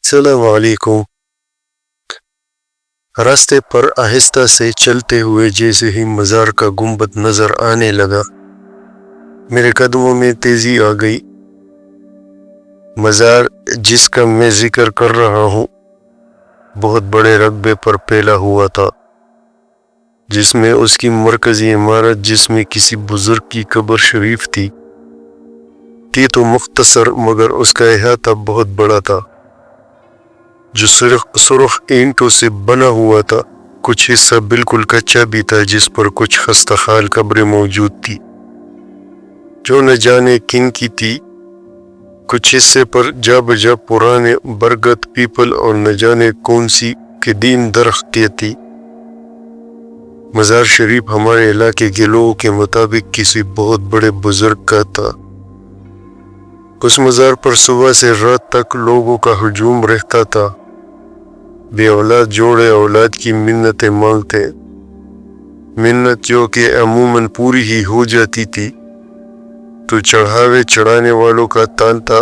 السلام علیکم۔ راستے پر آہستہ سے چلتے ہوئے جیسے ہی مزار کا گنبد نظر آنے لگا، میرے قدموں میں تیزی آ گئی۔ مزار جس کا میں ذکر کر رہا ہوں بہت بڑے رقبے پر پھیلا ہوا تھا، جس میں اس کی مرکزی عمارت جس میں کسی بزرگ کی قبر شریف تھی تو مختصر، مگر اس کا احاطہ بہت بڑا تھا جو سرخ اینٹوں سے بنا ہوا تھا۔ کچھ حصہ بالکل کچا بھی تھا جس پر کچھ خستہ حال قبریں موجود تھی جو نہ جانے کن کی تھی۔ کچھ حصے پر جا بجا پرانے برگد، پیپل اور نہ جانے کون سی قدیم درختیں تھی۔ مزار شریف ہمارے علاقے کے لوگوں کے مطابق کسی بہت بڑے بزرگ کا تھا۔ اس مزار پر صبح سے رات تک لوگوں کا ہجوم رہتا تھا۔ بے اولاد جوڑے اولاد کی منتیں مانگتے، منت جو کہ عموماً پوری ہی ہو جاتی تھی تو چڑھاوے چڑھانے والوں کا تانتا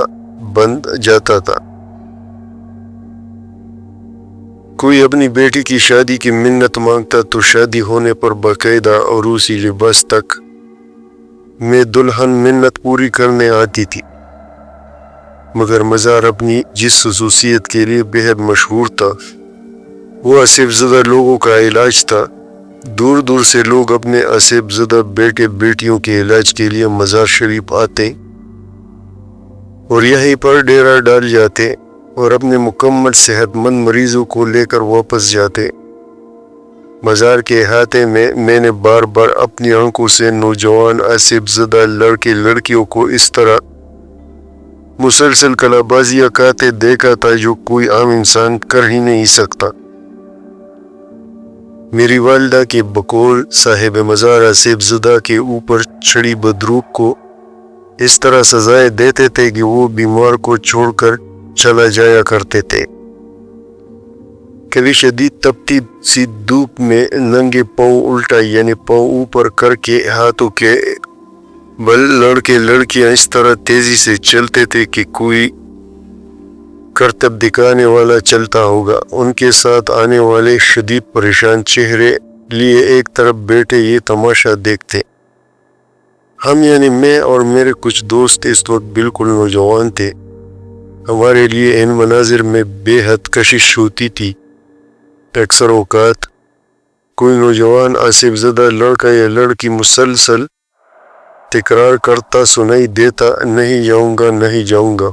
بند جاتا تھا۔ کوئی اپنی بیٹی کی شادی کی منت مانگتا تو شادی ہونے پر باقاعدہ عروسی لباس تک میں دلہن منت پوری کرنے آتی تھی۔ مگر مزار اپنی جس خصوصیت کے لیے بہت مشہور تھا وہ آسیب زدہ لوگوں کا علاج تھا۔ دور دور سے لوگ اپنے آسیب زدہ بیٹے بیٹیوں کے علاج کے لیے مزار شریف آتے اور یہیں پر ڈیرا ڈال جاتے اور اپنے مکمل صحت مند مریضوں کو لے کر واپس جاتے۔ مزار کے احاطے میں نے بار بار اپنی آنکھوں سے نوجوان آسیب زدہ لڑکے لڑکیوں کو اس طرح مسلسل کلا بازیاں کھاتے دیکھا تھا جو کوئی عام انسان کر ہی نہیں سکتا۔ میری والدہ کے بقول صاحب مزار آسیب زدہ کے اوپر چڑھی بدروق کو اس طرح سزائیں دیتے تھے کہ وہ بیمار کو چھوڑ کر چلا جایا کرتے تھے۔ کبھی شدید تپتی سی دھوپ میں ننگے پاؤں الٹا یعنی پاؤں اوپر کر کے ہاتھوں کے بل لڑکے لڑکیاں اس طرح تیزی سے چلتے تھے کہ کوئی کرتب دکھانے والا چلتا ہوگا۔ ان کے ساتھ آنے والے شدید پریشان چہرے لیے ایک طرف بیٹھے یہ تماشا دیکھتے۔ ہم یعنی میں اور میرے کچھ دوست اس وقت بالکل نوجوان تھے۔ ہمارے لیے ان مناظر میں بے حد کشش ہوتی تھی۔ اکثر اوقات کوئی نوجوان آسیب زدہ لڑکا یا لڑکی مسلسل تکرار کرتا سنائی دیتا، نہیں جاؤں گا، نہیں جاؤں گا۔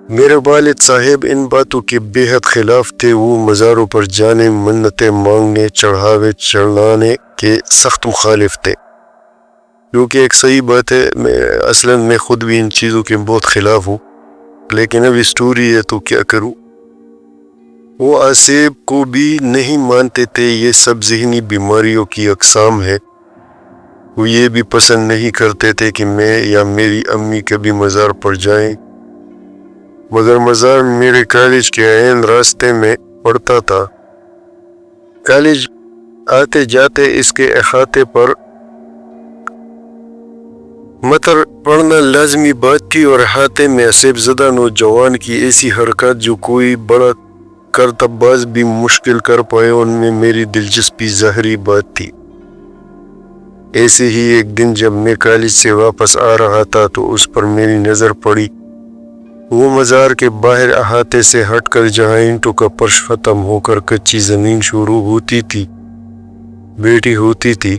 میرے والد صاحب ان باتوں کے بے حد خلاف تھے۔ وہ مزاروں پر جانے، منتیں مانگنے، چڑھاوے چڑھانے کے سخت مخالف تھے، جو کہ ایک صحیح بات ہے۔ اصلاً میں خود بھی ان چیزوں کے بہت خلاف ہوں، لیکن اب اسٹوری ہے تو کیا کروں۔ وہ آسیب کو بھی نہیں مانتے تھے، یہ سب ذہنی بیماریوں کی اقسام ہے۔ وہ یہ بھی پسند نہیں کرتے تھے کہ میں یا میری امی کبھی مزار پر جائیں، مگر مزار میرے کالج کے عین راستے میں پڑتا تھا۔ کالج آتے جاتے اس کے احاطے پر مطر پڑنا لازمی بات تھی اور احاطے میں آسیب زدہ نوجوان کی ایسی حرکات جو کوئی بڑا کرتب باز بھی مشکل کر پائے، ان میں میری دلچسپی ظاہری بات تھی۔ ایسے ہی ایک دن جب میں کالج سے واپس آ رہا تھا تو اس پر میری نظر پڑی۔ وہ مزار کے باہر احاطے سے ہٹ کر جہاں اینٹوں کا فرش ختم ہو کر کچی زمین شروع ہوتی تھی بیٹھی ہوتی تھی،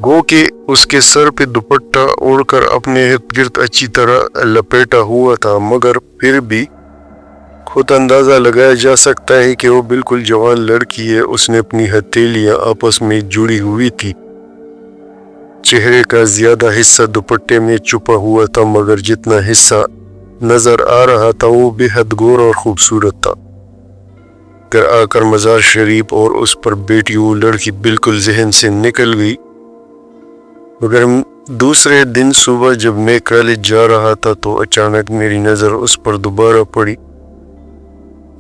گو کہ اس کے سر پہ دوپٹہ اوڑھ کر اپنے ارد گرد اچھی طرح لپیٹا ہوا تھا، مگر پھر بھی خود اندازہ لگایا جا سکتا ہے کہ وہ بالکل جوان لڑکی ہے۔ اس نے اپنی ہتھیلیاں آپس میں جڑی ہوئی تھی، چہرے کا زیادہ حصہ دوپٹے میں چھپا ہوا تھا، مگر جتنا حصہ نظر آ رہا تھا وہ بے حد گورا اور خوبصورت تھا۔ گھر آ کر مزار شریف اور اس پر بیٹی وہ لڑکی بالکل ذہن سے نکل گئی، مگر دوسرے دن صبح جب میں کالج جا رہا تھا تو اچانک میری نظر اس پر دوبارہ پڑی۔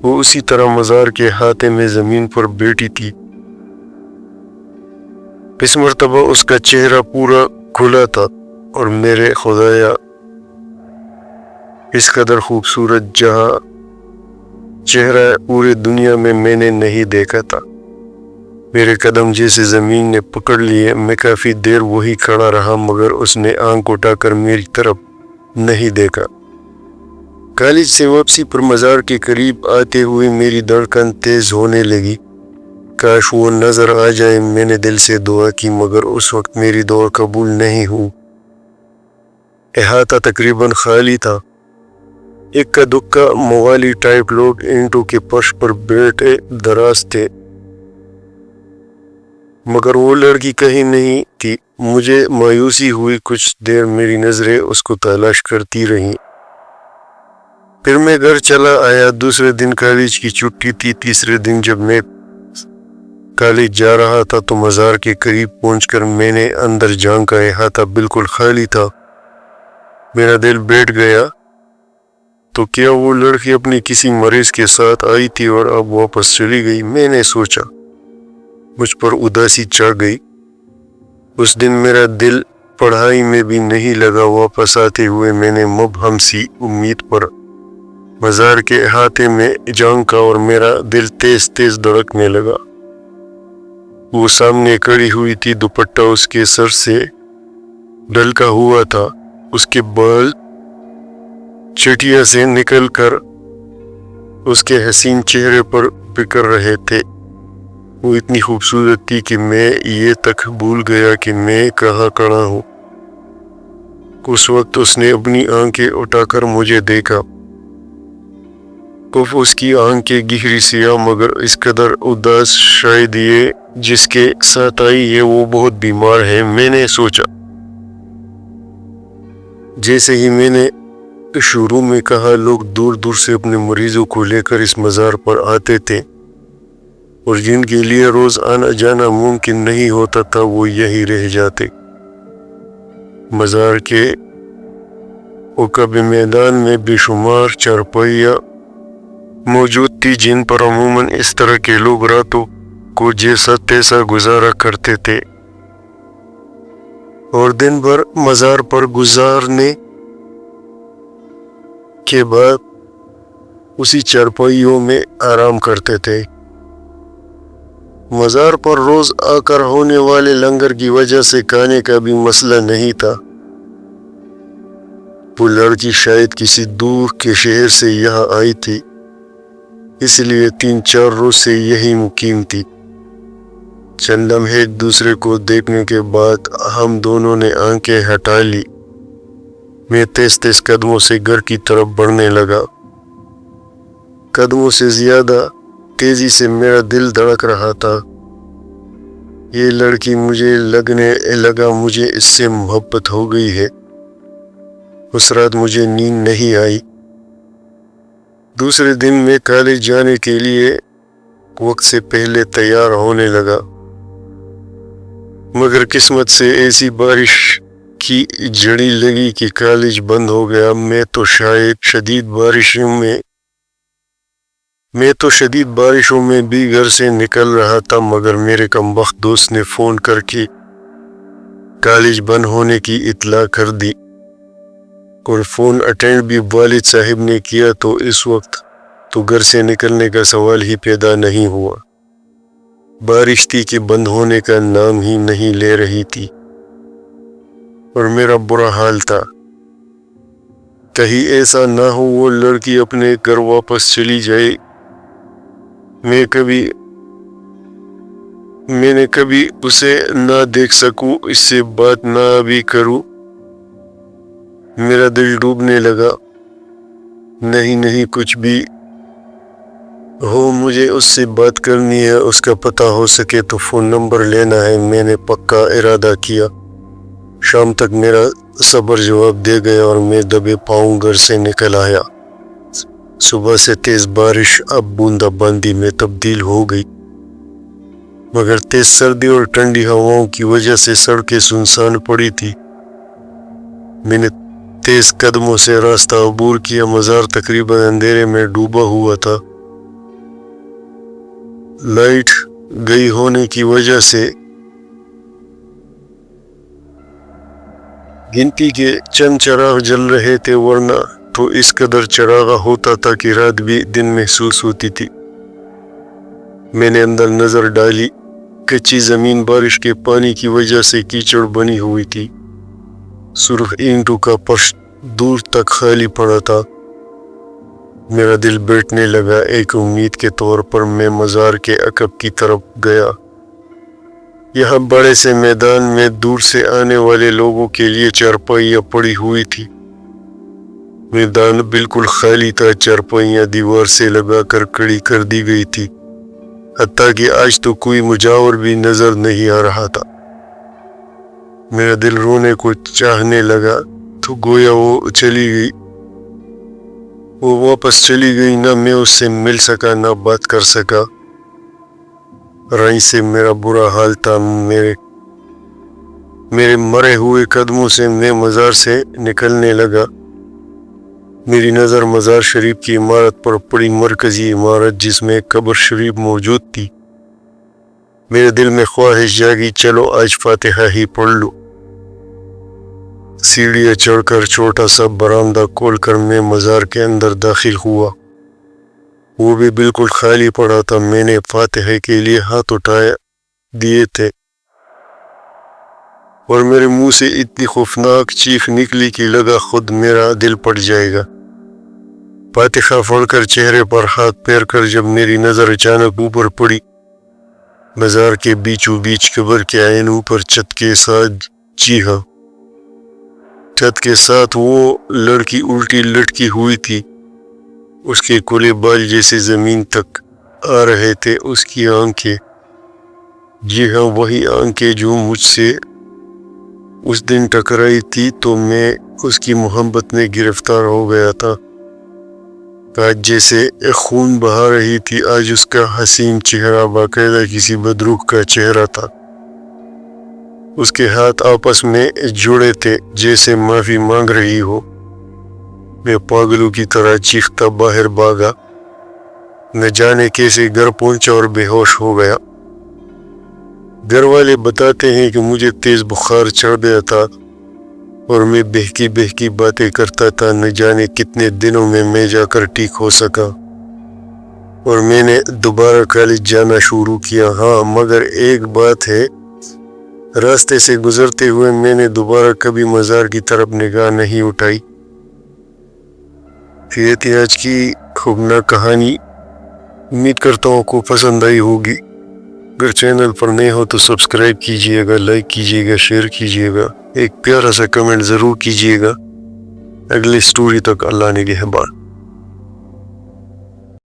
وہ اسی طرح مزار کے احاطے میں زمین پر بیٹھی تھی۔ اس مرتبہ اس کا چہرہ پورا کھلا تھا اور میرے خدایا اس قدر خوبصورت جہاں چہرہ پورے دنیا میں میں نے نہیں دیکھا تھا۔ میرے قدم جیسے زمین نے پکڑ لیے۔ میں کافی دیر وہی کھڑا رہا مگر اس نے آنکھ اٹھا کر میری طرف نہیں دیکھا۔ کالج سے واپسی پر مزار کے قریب آتے ہوئے میری دھڑکن تیز ہونے لگی۔ کاش وہ نظر آ جائے۔ میں نے دل سے دعا کی مگر اس وقت میری دعا قبول نہیں ہوئی۔ احاطہ تقریباً خالی تھا۔ اکا دکا موالی ٹائپ لوگ اینٹوں کے فرش پر بیٹھے دراز تھے مگر وہ لڑکی کہیں نہیں تھی۔ مجھے مایوسی ہوئی۔ کچھ دیر میری نظریں اس کو تلاش کرتی رہیں۔ پھر میں گھر چلا آیا۔ دوسرے دن کالج کی چھٹی تھی۔ تیسرے دن جب میں کالج جا رہا تھا تو مزار کے قریب پہنچ کر میں نے اندر جھانکا۔ احاطہ بالکل خالی تھا۔ میرا دل بیٹھ گیا۔ تو کیا وہ لڑکی اپنی کسی مریض کے ساتھ آئی تھی اور اب واپس چلی گئی؟ میں نے سوچا۔ مجھ پر اداسی چھا گئی۔ اس دن میرا دل پڑھائی میں بھی نہیں لگا۔ واپس آتے ہوئے میں نے مبہم سی امید پر مزار کے احاطے میں جھانکا اور میرا دل تیز تیز دھڑکنے لگا۔ وہ سامنے کھڑی ہوئی تھی۔ دوپٹہ اس کے سر سے ڈھلکا ہوا تھا۔ اس کے بال چٹیا سے نکل کر اس کے حسین چہرے پر بکھر رہے تھے۔ وہ اتنی خوبصورت تھی کہ میں یہ تک بھول گیا کہ میں کہاں کھڑا ہوں۔ اس وقت اس نے اپنی آنکھیں اٹھا کر مجھے دیکھا۔ اس کی آنکھیں گہری سیاہ مگر اس قدر اداس، شاید یہ جس کے ساتھ آئی ہے وہ بہت بیمار ہے۔ میں نے سوچا۔ جیسے ہی میں نے شروع میں کہا، لوگ دور دور سے اپنے مریضوں کو لے کر اس مزار پر آتے تھے اور جن کے لیے روز آنا جانا ممکن نہیں ہوتا تھا وہ یہی رہ جاتے۔ مزار کے عقب میدان میں بے شمار چارپائیاں موجود تھی جن پر عموماً اس طرح کے لوگ راتوں کو جیسا تیسا گزارا کرتے تھے اور دن بھر مزار پر گزارنے کے بعد اسی چارپائیوں میں آرام کرتے تھے۔ مزار پر روز آ کر ہونے والے لنگر کی وجہ سے کھانے کا بھی مسئلہ نہیں تھا۔ وہ لڑکی شاید کسی دور کے شہر سے یہاں آئی تھی، اس لیے 3-4 روز سے یہی مقیم تھی۔ چند لمحے ایک دوسرے کو دیکھنے کے بعد ہم دونوں نے آنکھیں ہٹا لی۔ میں تیز تیز قدموں سے گھر کی طرف بڑھنے لگا۔ قدموں سے زیادہ تیزی سے میرا دل دھڑک رہا تھا۔ یہ لڑکی مجھے لگنے لگا مجھے اس سے محبت ہو گئی ہے۔ اس رات مجھے نیند نہیں آئی۔ دوسرے دن میں کالج جانے کے لیے وقت سے پہلے تیار ہونے لگا مگر قسمت سے ایسی بارش کی جھڑی لگی کہ کالج بند ہو گیا۔ میں تو شدید بارشوں میں بھی گھر سے نکل رہا تھا مگر میرے کمبخت دوست نے فون کر کے کالج بند ہونے کی اطلاع کر دی اور فون اٹینڈ بھی والد صاحب نے کیا تو اس وقت تو گھر سے نکلنے کا سوال ہی پیدا نہیں ہوا۔ بارش تھی کہ بند ہونے کا نام ہی نہیں لے رہی تھی اور میرا برا حال تھا۔ کہیں ایسا نہ ہو وہ لڑکی اپنے گھر واپس چلی جائے۔ میں نے کبھی اسے نہ دیکھ سکوں، اس سے بات نہ بھی کروں۔ میرا دل ڈوبنے لگا۔ نہیں کچھ بھی ہو مجھے اس سے بات کرنی ہے، اس کا پتہ ہو سکے تو فون نمبر لینا ہے۔ میں نے پکا ارادہ کیا۔ شام تک میرا صبر جواب دے گیا اور میں دبے پاؤں گھر سے نکل آیا۔ صبح سے تیز بارش اب بوندا باندی میں تبدیل ہو گئی مگر تیز سردی اور ٹھنڈی ہواؤں کی وجہ سے سڑکیں سنسان پڑی تھی۔ میں نے تیز قدموں سے راستہ عبور کیا۔ مزار تقریباً اندھیرے میں ڈوبا ہوا تھا۔ لائٹ گئی ہونے کی وجہ سے گنتی کے چند چراغ جل رہے تھے ورنہ تو اس قدر چراغا ہوتا تھا کہ رات بھی دن محسوس ہوتی تھی۔ میں نے اندر نظر ڈالی۔ کچی زمین بارش کے پانی کی وجہ سے کیچڑ بنی ہوئی تھی۔ سرخ اینٹوں کا فرش دور تک خالی پڑا تھا۔ میرا دل بیٹھنے لگا۔ ایک امید کے طور پر میں مزار کے عقب کی طرف گیا۔ یہاں بڑے سے میدان میں دور سے آنے والے لوگوں کے لیے چارپائیاں پڑی ہوئی تھی۔ میدان بالکل خالی تھا۔ چارپائیاں دیوار سے لگا کر کھڑی کر دی گئی تھی، حتیٰ کہ آج تو کوئی مجاور بھی نظر نہیں آ رہا تھا۔ میرا دل رونے کو چاہنے لگا تو گویا وہ چلی گئی۔ وہ واپس چلی گئی۔ نہ میں اس سے مل سکا نہ بات کر سکا۔ رنج سے میرا برا حال تھا۔ میرے مرے ہوئے قدموں سے میں مزار سے نکلنے لگا۔ میری نظر مزار شریف کی عمارت پر پڑی، مرکزی عمارت جس میں قبر شریف موجود تھی۔ میرے دل میں خواہش جاگی، چلو آج فاتحہ ہی پڑھ لو۔ سیڑھیاں چڑھ کر چھوٹا سا برآمدہ کھول کر میں مزار کے اندر داخل ہوا۔ وہ بھی بالکل خالی پڑا تھا۔ میں نے فاتحہ کے لیے ہاتھ اٹھا دیے تھے اور میرے منہ سے اتنی خوفناک چیخ نکلی کہ لگا خود میرا دل پھٹ جائے گا۔ فاتحہ پڑھ کر چہرے پر ہاتھ پھیر کر جب میری نظر اچانک اوپر پڑی، مزار کے بیچوں بیچ قبر کے آئینوں پر چھت کے ساتھ، جی ہاں، چھت کے ساتھ وہ لڑکی الٹی لٹکی ہوئی تھی۔ اس کے کھلے بال جیسے زمین تک آ رہے تھے۔ اس کی آنکھیں، جی ہاں وہی آنکھیں جو مجھ سے اس دن ٹکرائی تھی تو میں اس کی محبت میں گرفتار ہو گیا تھا۔ آج جیسے خون بہا رہی تھی۔ آج اس کا حسین چہرہ باقاعدہ کسی بدروح کا چہرہ تھا۔ اس کے ہاتھ آپس میں جڑے تھے جیسے معافی مانگ رہی ہو۔ میں پاگلوں کی طرح چیختا باہر بھاگا، نہ جانے کیسے گھر پہنچا اور بے ہوش ہو گیا۔ گھر والے بتاتے ہیں کہ مجھے تیز بخار چڑھ گیا تھا اور میں بہکی بہکی باتیں کرتا تھا۔ نہ جانے کتنے دنوں میں جا کر ٹھیک ہو سکا اور میں نے دوبارہ کالج جانا شروع کیا۔ ہاں مگر ایک بات ہے، راستے سے گزرتے ہوئے میں نے دوبارہ کبھی مزار کی طرف نگاہ نہیں اٹھائی۔ یہ تھی آج کی خوفناک کہانی۔ امید کرتا ہوں کو پسند آئی ہوگی۔ اگر چینل پر نئے ہو تو سبسکرائب کیجئے گا، لائک کیجئے گا، شیئر کیجئے گا، ایک پیارا سا کمنٹ ضرور کیجئے گا۔ اگلی سٹوری تک اللہ نگہبان۔